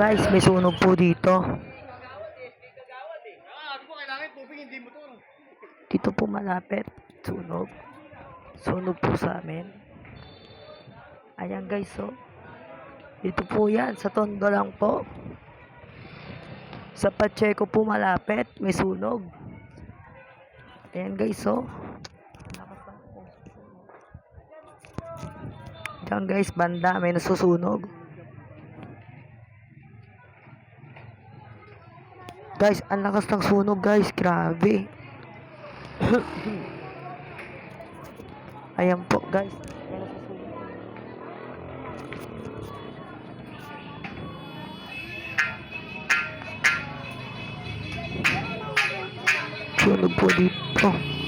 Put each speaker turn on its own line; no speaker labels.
Guys, may sunog po dito. Dito po malapit. Sunog. Sunog po sa amin. Ayan guys, so. Dito po yan. Sa Tondo lang po. Sa Pacheco po malapit. May sunog. Ayan guys, so. Diyan guys, banda. May nasusunog. Guys, ang lakas ng sunog guys. Grabe. Ayan po guys. Sunog po dito.